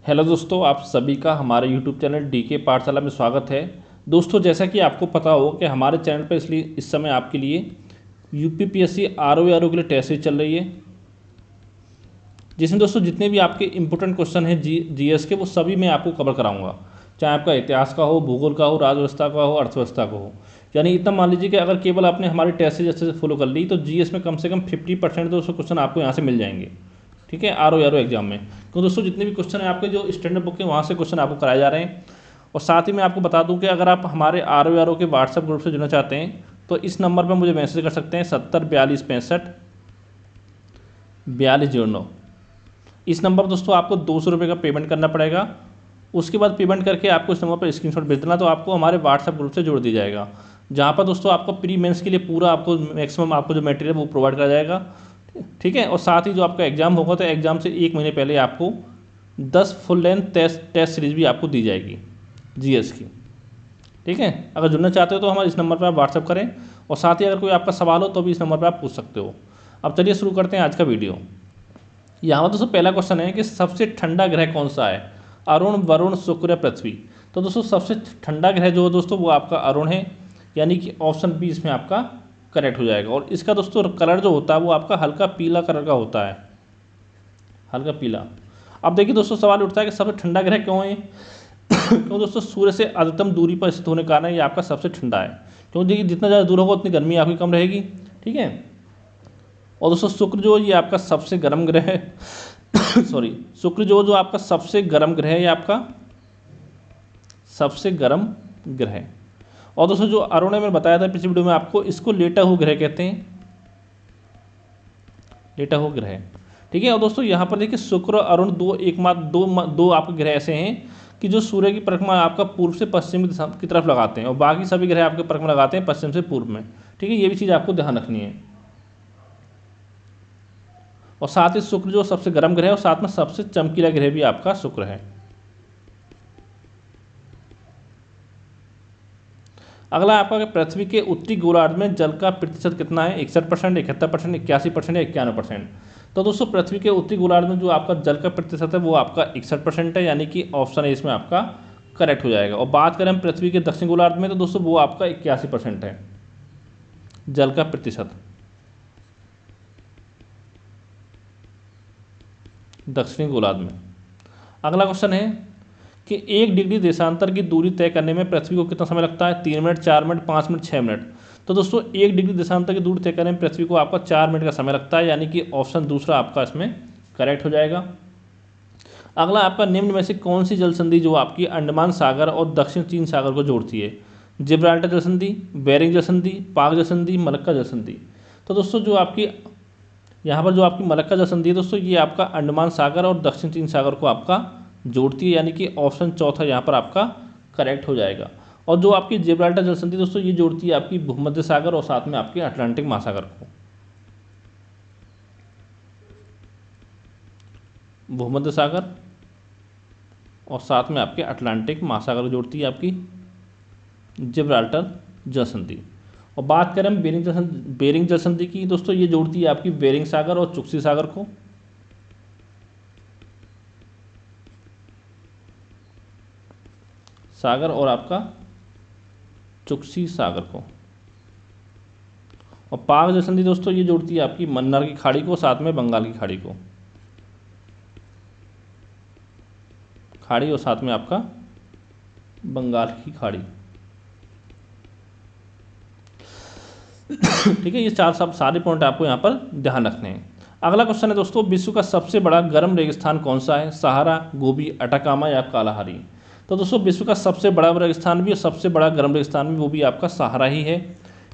Hello दोस्तों, आप सभी का हमारे यूट्यूब चैनल डीके पाठशाला में स्वागत है। दोस्तों, जैसा कि आपको पता हो कि हमारे चैनल पर इसलिए इस समय आपके लिए यूपीपीएससी आरओ के लिए टेस्ट सीरीज चल रही है, जिसमें दोस्तों जितने भी आपके इंपॉर्टेंट क्वेश्चन हैं जीएस के, वो सभी मैं आपको कवर कराऊंगा। चाहे आपका इतिहास का हो, भूगोल का हो, राजव्यवस्था का हो, अर्थव्यवस्था का हो। यानी इतना मान लीजिए कि अगर केवल आपने हमारी टेस्ट सीरीज अच्छे से फॉलो कर ली तो जीएस में कम से कम 50% दोस्तों क्वेश्चन आपको यहाँ से मिल जाएंगे। ठीक है, आरओ एग्जाम में। तो दोस्तों जितने भी क्वेश्चन हैं आपके जो स्टैंडर्ड बुक के, वहाँ से क्वेश्चन आपको कराए जा रहे हैं। और साथ ही मैं आपको बता दूं कि अगर आप हमारे आरओ के व्हाट्सएप ग्रुप से जुड़ना चाहते हैं तो इस नंबर पर मुझे मैसेज कर सकते हैं 70 42 65 4209। इस नंबर पर दोस्तों आपको 200 रुपये का पेमेंट करना पड़ेगा। उसके बाद पेमेंट करके आपको इस नंबर पर स्क्रीनशॉट भेज देना, तो आपको हमारे व्हाट्सएप ग्रुप से जोड़ दिया जाएगा, जहाँ पर दोस्तों आपको प्री मेंस के लिए पूरा आपको मैक्सिमम आपको जो मटेरियल वो प्रोवाइड करा जाएगा। ठीक है, और साथ ही जो आपका एग्ज़ाम होगा तो एग्ज़ाम से 1 महीने पहले आपको 10 फुल लेंथ टेस्ट सीरीज भी आपको दी जाएगी जीएस की। ठीक है, अगर जुड़ना चाहते हो तो हमारे इस नंबर पर आप व्हाट्सअप करें, और साथ ही अगर कोई आपका सवाल हो तो भी इस नंबर पर आप पूछ सकते हो। अब चलिए शुरू करते हैं आज का वीडियो। यहाँ पर दोस्तों पहला क्वेश्चन है कि सबसे ठंडा ग्रह कौन सा है? अरुण, वरुण, शुक्र, पृथ्वी। तो दोस्तों सबसे ठंडा ग्रह जो है दोस्तों वो आपका अरुण है, यानी कि ऑप्शन बी इसमें आपका करेक्ट हो जाएगा। और इसका दोस्तों कलर जो होता है वो आपका हल्का पीला कलर का होता है, हल्का पीला। अब देखिए दोस्तों सवाल उठता है कि सबसे ठंडा ग्रह क्यों है? क्यों दोस्तों सूर्य से अधिकतम दूरी पर स्थित होने के कारण ये आपका सबसे ठंडा है। क्योंकि देखिए जितना ज़्यादा दूर होगा उतनी गर्मी आपकी कम रहेगी। ठीक है, और दोस्तों शुक्र जो ये आपका सबसे गर्म ग्रह है सॉरी, शुक्र जो आपका सबसे गर्म ग्रह है, ये आपका सबसे गर्म ग्रह है। और दोस्तों जो अरुण है, मैंने बताया था पिछली वीडियो में आपको, इसको लेटा हुआ ग्रह कहते हैं, लेटा हुआ ग्रह। ठीक है, और दोस्तों यहाँ पर देखिए शुक्र और अरुण दो आपके ग्रह ऐसे हैं कि जो सूर्य की परिक्रमा आपका पूर्व से पश्चिम की तरफ लगाते हैं, और बाकी सभी ग्रह आपके परिक्रमा लगाते हैं पश्चिम से पूर्व में। ठीक है, ये भी चीज़ आपको ध्यान रखनी है। और साथ ही शुक्र जो सबसे गर्म ग्रह है, और साथ में सबसे चमकीला ग्रह भी आपका शुक्र है। अगला आपका पृथ्वी के उत्तरी गोलार्ध में जल का प्रतिशत कितना है? 61%, 71%, 81% या 91%। तो दोस्तों पृथ्वी के उत्तरी गोलार्ध में जो आपका जल का प्रतिशत है वो आपका 61% है, यानी कि ऑप्शन ए इसमें आपका करेक्ट हो जाएगा। और बात करें हम पृथ्वी के दक्षिण गोलार्ध में तो दोस्तों वो आपका 81% है जल का प्रतिशत, दक्षिणी गोलार्ध में। अगला क्वेश्चन है कि 1 डिग्री देशांतर की दूरी तय करने में पृथ्वी को कितना समय लगता है? 3 मिनट, 4 मिनट, 5 मिनट, 6 मिनट। तो दोस्तों 1 डिग्री देशांतर की दूरी तय करने में पृथ्वी को आपका 4 मिनट का समय लगता है, यानी कि ऑप्शन दूसरा आपका इसमें करेक्ट हो जाएगा। अगला आपका निम्न में से कौन सी जल संधि जो आपकी अंडमान सागर और दक्षिण चीन सागर को जोड़ती है? जिब्राल्टर जल संधि, बेरिंग जल संधि, पाक जल संधि, मलक्का जल संधि। तो दोस्तों जो आपकी यहाँ पर जो आपकी मलक्का जल संधि है दोस्तों, ये आपका अंडमान सागर और दक्षिण चीन सागर को आपका जोड़ती है, यानी कि ऑप्शन चौथा यहाँ पर आपका करेक्ट हो जाएगा। और जो आपकी जिब्राल्टर जल संधि दोस्तों, ये जोड़ती है आपकी भूमध्य सागर और साथ में आपके अटलांटिक महासागर को। भूमध्य सागर और साथ में आपके अटलांटिक महासागर को जोड़ती है आपकी जिब्राल्टर जल संधि। और बात करें हम बेरिंग जल संधि की दोस्तों, ये जोड़ती है आपकी बेरिंग सागर और चुक्सी सागर को। सागर और आपका चुक्सी सागर को। और पाक जल संधि दोस्तों, ये जोड़ती है आपकी मन्नार की खाड़ी को, साथ में बंगाल की खाड़ी को, खाड़ी और साथ में आपका बंगाल की खाड़ी। ठीक है, ये सारे पॉइंट आपको यहाँ पर ध्यान रखने हैं। अगला क्वेश्चन है दोस्तों, विश्व का सबसे बड़ा गर्म रेगिस्तान कौन सा है? सहारा, गोबी, अटाकामा या कालाहारी। तो दोस्तों विश्व का सबसे बड़ा रेगिस्तान भी और सबसे बड़ा गर्म रेगिस्तान भी वो भी आपका सहारा ही है,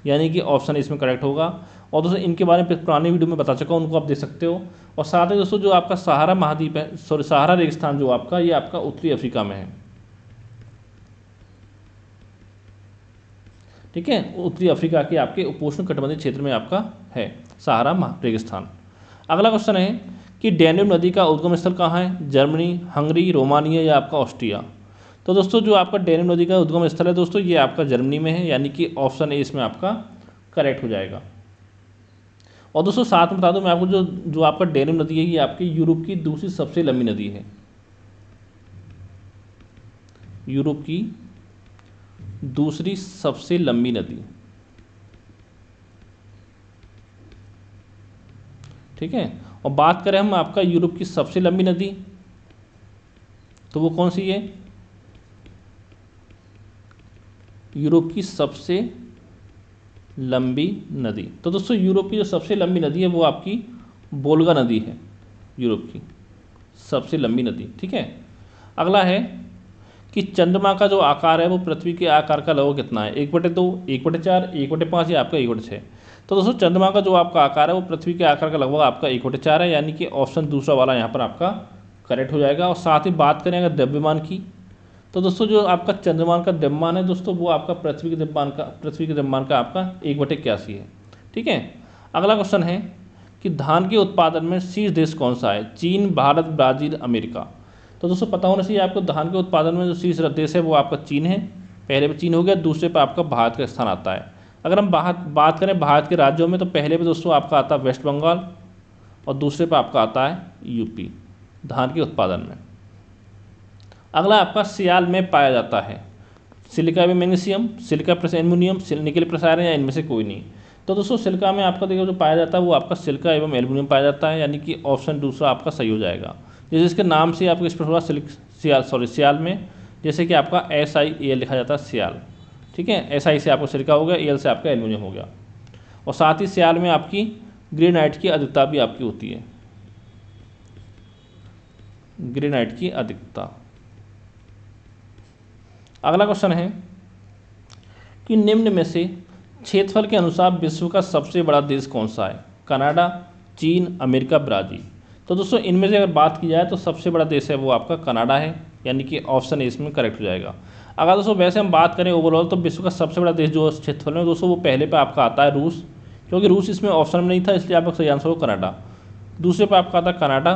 यानी कि ऑप्शन इसमें करेक्ट होगा। और दोस्तों इनके बारे में पुरानी वीडियो में बता चुका हूँ, उनको आप देख सकते हो। और साथ ही दोस्तों जो आपका सहारा महाद्वीप है, सॉरी सहारा रेगिस्तान जो आपका, ये आपका उत्तरी अफ्रीका में है। ठीक है, उत्तरी अफ्रीका के आपके उपोष्ण कटिबंधीय क्षेत्र में आपका है सहारा रेगिस्तान। अगला क्वेश्चन है कि डैन्यूब नदी का उद्गम स्थल कहाँ है? जर्मनी, हंगरी, रोमानिया या आपका ऑस्ट्रिया। तो दोस्तों जो आपका डैन्यूब नदी का उद्गम स्थल है दोस्तों, ये आपका जर्मनी में है, यानी कि ऑप्शन ए इसमें आपका करेक्ट हो जाएगा। और दोस्तों साथ में बता दूं मैं आपको, जो आपका डैन्यूब नदी है ये आपकी यूरोप की दूसरी सबसे लंबी नदी है। यूरोप की दूसरी सबसे लंबी नदी। ठीक है, और बात करें हम आपका यूरोप की सबसे लंबी नदी, तो वो कौन सी है? यूरोप की सबसे लंबी नदी, तो दोस्तों यूरोप की जो सबसे लंबी नदी है वो आपकी वोल्गा नदी है, यूरोप की सबसे लंबी नदी। ठीक है, अगला है कि चंद्रमा का जो आकार है वो पृथ्वी के आकार का लगभग कितना है? 1/2, 1/4, 1/5 या आपका 1/6। तो दोस्तों चंद्रमा का जो आपका आकार है वो पृथ्वी के आकार का लगभग आपका 1/4 है, यानी कि ऑप्शन दूसरा वाला यहाँ पर आपका करेक्ट हो जाएगा। और साथ ही बात करें अगर द्रव्यमान की, तो दोस्तों जो आपका चंद्रमान का द्रव्यमान है दोस्तों वो आपका पृथ्वी के द्रव्यमान का आपका 1/81 है। ठीक है, अगला क्वेश्चन है कि धान के उत्पादन में शीर्ष देश कौन सा है? चीन, भारत, ब्राज़ील, अमेरिका। तो दोस्तों पता होना चाहिए आपको, धान के उत्पादन में जो शीर्ष देश है वो आपका चीन है। पहले पे चीन हो गया, दूसरे पे आपका भारत का स्थान आता है। अगर हम बात करें भारत के राज्यों में, तो पहले पे दोस्तों आपका आता है वेस्ट बंगाल और दूसरे पे आपका आता है यूपी धान के उत्पादन में। अगला आपका सियाल में पाया जाता है सिलिका में magnesium, silica plus aluminium, nickel plus iron, या इनमें से कोई नहीं। तो दोस्तों सिलिका में आपका देखो जो पाया जाता है वो आपका सिलिका एवं एल्युमिनियम पाया जाता है, यानी कि ऑप्शन दूसरा आपका सही हो जाएगा। जैसे इसके नाम से आपको स्पष्ट होगा सियाल में, जैसे कि आपका SiAl लिखा जाता है सियाल। ठीक है, Si से आपको सिलिका हो गया, Al से आपका एल्युमिनियम हो गया। और साथ ही सियाल में आपकी ग्रेनाइट की अधिकता भी आपकी होती है, ग्रेनाइट की अधिकता। अगला क्वेश्चन है कि निम्न में से क्षेत्रफल के अनुसार विश्व का सबसे बड़ा देश कौन सा है? कनाडा, चीन, अमेरिका, ब्राज़ील। तो दोस्तों इनमें से अगर बात की जाए तो सबसे बड़ा देश है वो आपका कनाडा है, यानी कि ऑप्शन ए इसमें करेक्ट हो जाएगा। अगर दोस्तों वैसे हम बात करें ओवरऑल, तो विश्व का सबसे बड़ा देश जो क्षेत्रफल में दोस्तों वो पहले पे आपका आता है रूस, क्योंकि रूस इसमें ऑप्शन में नहीं था, इसलिए आपका सही आंसर हो कनाडा। दूसरे पे आपका आता है कनाडा,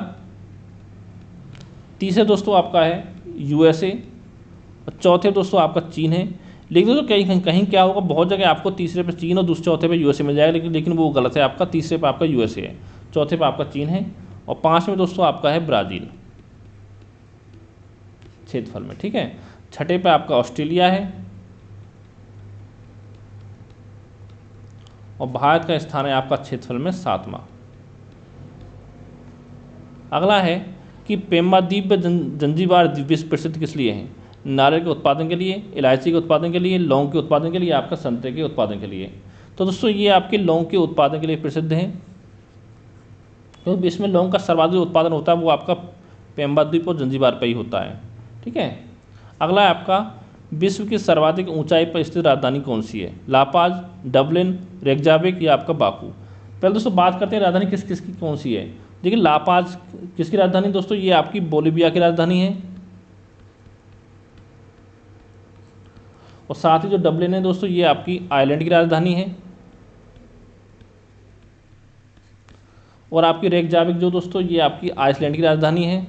तीसरे दोस्तों आपका है USA, और चौथे दोस्तों आपका चीन है। लेकिन दोस्तों कहीं कहीं क्या होगा, बहुत जगह आपको तीसरे पे चीन और दूसरे चौथे पे USA मिल जाएगा, लेकिन वो गलत है। आपका तीसरे पे आपका USA है, चौथे पे आपका चीन है, और पाँचवें दोस्तों आपका है ब्राज़ील क्षेत्रफल में। ठीक है, छठे पे आपका ऑस्ट्रेलिया है, और भारत का स्थान है आपका क्षेत्रफल में 7वां। अगला है कि पेम्बा द्वीप व जंजीबार विश्व प्रसिद्ध किस लिए हैं? नारियल के उत्पादन के लिए, इलायची के उत्पादन के लिए, लौंग के उत्पादन के लिए, आपका संतरे के उत्पादन के लिए। तो दोस्तों ये आपके लौंग के उत्पादन के लिए प्रसिद्ध हैं, क्योंकि इसमें लौंग का सर्वाधिक उत्पादन होता है वो आपका पेम्बा द्वीप और जंजीबार पर ही होता है। ठीक है, अगला है आपका विश्व की सर्वाधिक ऊंचाई पर स्थित राजधानी कौन सी है? लापाज, डबलिन, रेकजाविक, या आपका बाकू। पहले दोस्तों बात करते हैं राजधानी किस किस की कौन सी है। देखिए लापाज किसकी राजधानी दोस्तों? ये आपकी बोलीविया की राजधानी है, और साथ ही जो डबलिन है दोस्तों ये आपकी आयरलैंड की राजधानी है, और आपकी रेकजाविक जो दोस्तों ये आपकी आइसलैंड की राजधानी है,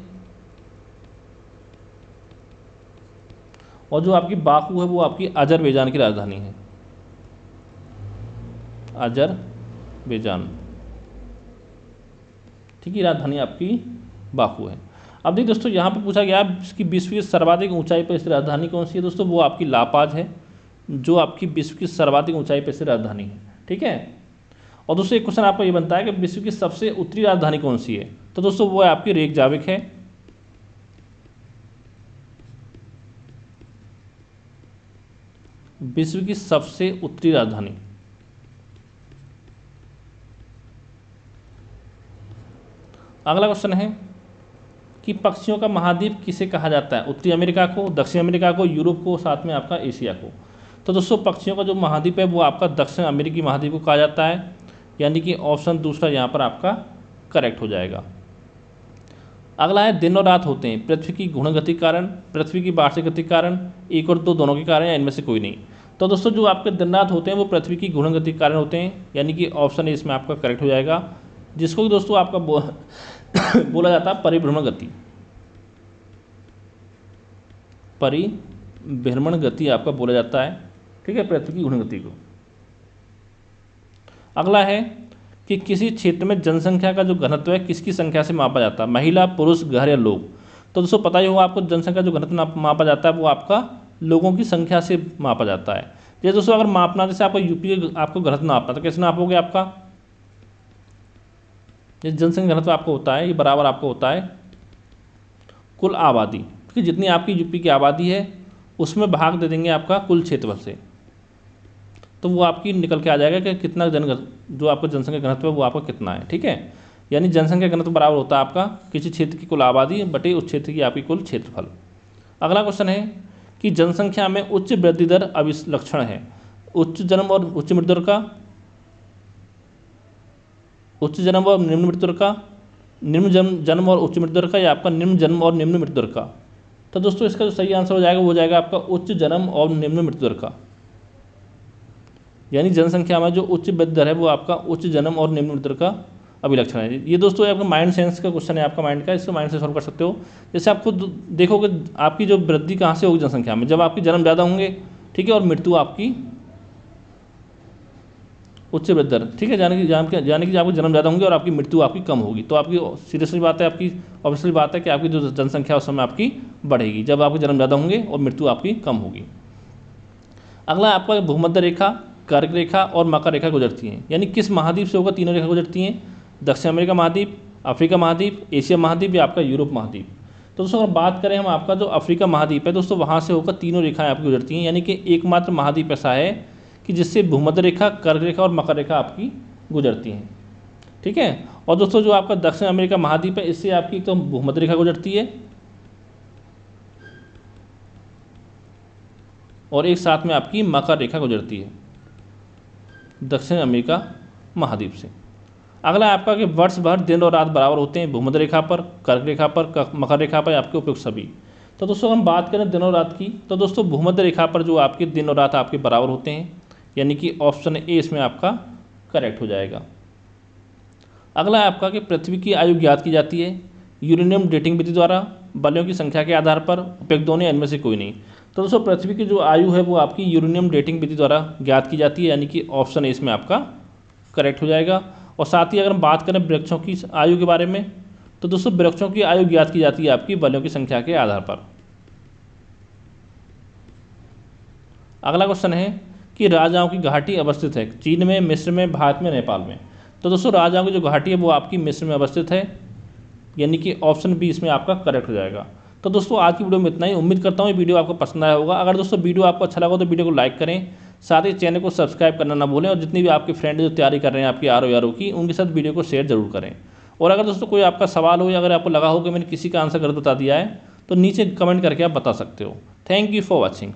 और जो आपकी बाकू है वो आपकी अजरबैजान की राजधानी है, अजरबैजान। ठीक है, राजधानी आपकी बाकू है। अब देखिए दोस्तों यहाँ पर पूछा गया इसकी विश्व की सर्वाधिक ऊंचाई पर स्थित राजधानी कौन सी है दोस्तों? वो आपकी लापाज है, जो आपकी विश्व की सर्वाधिक ऊंचाई पर स्थित राजधानी है। ठीक है, और दोस्तों एक क्वेश्चन आपको ये बनता है कि विश्व की सबसे उत्तरी राजधानी कौन सी है? तो दोस्तों वो है आपकी रेकजाविक है, विश्व की सबसे उत्तरी राजधानी। अगला क्वेश्चन है कि पक्षियों का महाद्वीप किसे कहा जाता है? उत्तरी अमेरिका को, दक्षिण अमेरिका को, यूरोप को, साथ में आपका एशिया को। तो दोस्तों पक्षियों का जो महाद्वीप है वो आपका दक्षिण अमेरिकी महाद्वीप को कहा जाता है, यानी कि ऑप्शन दूसरा यहाँ पर आपका करेक्ट हो जाएगा। अगला है दिन और रात होते हैं पृथ्वी की घूर्ण गति के कारण, पृथ्वी की वार्षिक गति के कारण, 1 और 2 दोनों के कारण, या इनमें से कोई नहीं। तो दोस्तों जो आपके दिन रात होते हैं वो पृथ्वी की घूर्ण गति के कारण होते हैं, यानी कि ऑप्शन ए इसमें आपका करेक्ट हो जाएगा, जिसको कि दोस्तों आपका बोला जाता है परिभ्रमण गति। परिभ्रमण गति आपका बोला जाता है, ठीक है, पृथ्वी की घूर्ण गति को। अगला है कि किसी क्षेत्र में जनसंख्या का जो घनत्व है किसकी संख्या से मापा जाता है? महिला, पुरुष, घर या लोग। तो दोस्तों पता ही होगा आपको, जनसंख्या जो घनत्व मापा जाता है वो आपका लोगों की संख्या से मापा जाता है। जैसे दोस्तों अगर मापना, जैसे आपका यूपी आपको घनत्व नापना, तो कैसे नापोगे? आपका ये जनसंख्या घनत्व आपको होता है, ये बराबर आपको होता है कुल आबादी, कि जितनी आपकी यूपी की आबादी है उसमें भाग दे देंगे आपका कुल क्षेत्रफल से, तो वो आपकी निकल के आ जाएगा कि कितना जो आपका जनसंख्या घनत्व है वो आपका कितना है। ठीक है, यानी जनसंख्या घनत्व बराबर होता है आपका किसी क्षेत्र की कुल आबादी बटे उस क्षेत्र की आपकी कुल क्षेत्रफल। अगला क्वेश्चन है कि जनसंख्या में उच्च वृद्धि दर अभिलक्षण है। उच्च जन्म और उच्च मृत्यु दर का, उच्च जन्म और निम्न मृत्यु दर का, निम्न जन्म और उच्च मृत्यु दर का, या आपका निम्न जन्म और निम्न मृत्यु दर का। तो दोस्तों इसका जो सही आंसर हो जाएगा वो जाएगा आपका उच्च जन्म और निम्न मृत्यु दर का, यानी जनसंख्या में जो उच्च वृद्धि दर है वो आपका उच्च जन्म और निम्न मृत्यु दर का अभिलक्षण है। ये दोस्तों आपका माइंड सेंस का क्वेश्चन है, आपका माइंड का, इसको माइंड से सॉल्व कर सकते हो। जैसे आप खुद देखोगे आपकी जो वृद्धि कहाँ से होगी जनसंख्या में, जब आपकी जन्म ज़्यादा होंगे, ठीक है, और मृत्यु आपकी उच्च वृद्धि दर, ठीक है, यानी कि आपके जन्म ज़्यादा होंगे और आपकी मृत्यु आपकी कम होगी, तो आपकी सीरियसली बात है, आपकी ऑब्वियसली बात है कि आपकी जो जनसंख्या उस समय आपकी बढ़ेगी जब आपके जन्म ज़्यादा होंगे और मृत्यु आपकी कम होगी। अगला आपका भूमध्य रेखा, कर्क रेखा और मकर रेखा गुजरती हैं, यानी किस महाद्वीप से होकर तीनों रेखा गुजरती हैं? दक्षिण अमेरिका महाद्वीप, अफ्रीका महाद्वीप, एशिया महाद्वीप या आपका यूरोप महाद्वीप। तो दोस्तों अगर बात करें हम आपका जो अफ्रीका महाद्वीप है दोस्तों, वहाँ से होकर तीनों रेखाएं आपकी गुजरती हैं, यानी कि एकमात्र महाद्वीप ऐसा है कि जिससे भूमध्य रेखा, कर्क रेखा और मकर रेखा आपकी गुजरती हैं। ठीक है, और दोस्तों जो आपका दक्षिण अमेरिका महाद्वीप है इससे आपकी तो भूमध्य रेखा गुजरती है और एक साथ में आपकी मकर रेखा गुजरती है दक्षिण अमेरिका महाद्वीप से। अगला आपका कि वर्ष भर दिन और रात बराबर होते हैं भूमध्य रेखा पर, कर्क रेखा पर, मकर रेखा पर, आपके उपयुक्त सभी। तो दोस्तों हम बात करें दिन और रात की, तो दोस्तों भूमध्य रेखा पर जो आपके दिन और रात आपके बराबर होते हैं, यानी कि ऑप्शन ए इसमें आपका करेक्ट हो जाएगा। अगला आपका कि पृथ्वी की आयु ज्ञात की जाती है यूरेनियम डेटिंग विधि द्वारा, बलों की संख्या के आधार पर, उपयुक्त दोनों, इनमें से कोई नहीं। तो दोस्तों पृथ्वी की जो आयु है वो आपकी यूरेनियम डेटिंग विधि द्वारा ज्ञात की जाती है, यानी कि ऑप्शन ए इसमें आपका करेक्ट हो जाएगा। और साथ ही अगर हम बात करें वृक्षों की आयु के बारे में, तो दोस्तों वृक्षों की आयु ज्ञात की जाती है आपकी बलों की संख्या के आधार पर। अगला क्वेश्चन है कि राजाओं की घाटी अवस्थित है चीन में, मिस्र में, भारत में, नेपाल में। तो दोस्तों राजाओं की जो घाटी है वो आपकी मिस्र में अवस्थित है, यानी कि ऑप्शन बी इसमें आपका करेक्ट हो जाएगा। तो दोस्तों आज की वीडियो में इतना ही, उम्मीद करता हूँ ये वीडियो आपको पसंद आया होगा। अगर दोस्तों वीडियो आपको अच्छा लगा तो वीडियो को लाइक करें, साथ ही चैनल को सब्सक्राइब करना ना भूलें, और जितनी भी आपके फ्रेंड जो तैयारी कर रहे हैं आपकी आरओ की, उनके साथ वीडियो को शेयर जरूर करें। और अगर दोस्तों कोई आपका सवाल हो या अगर आपको लगा हो कि मैंने किसी का आंसर गलत बता दिया है तो नीचे कमेंट करके आप बता सकते हो। Thank you for watching.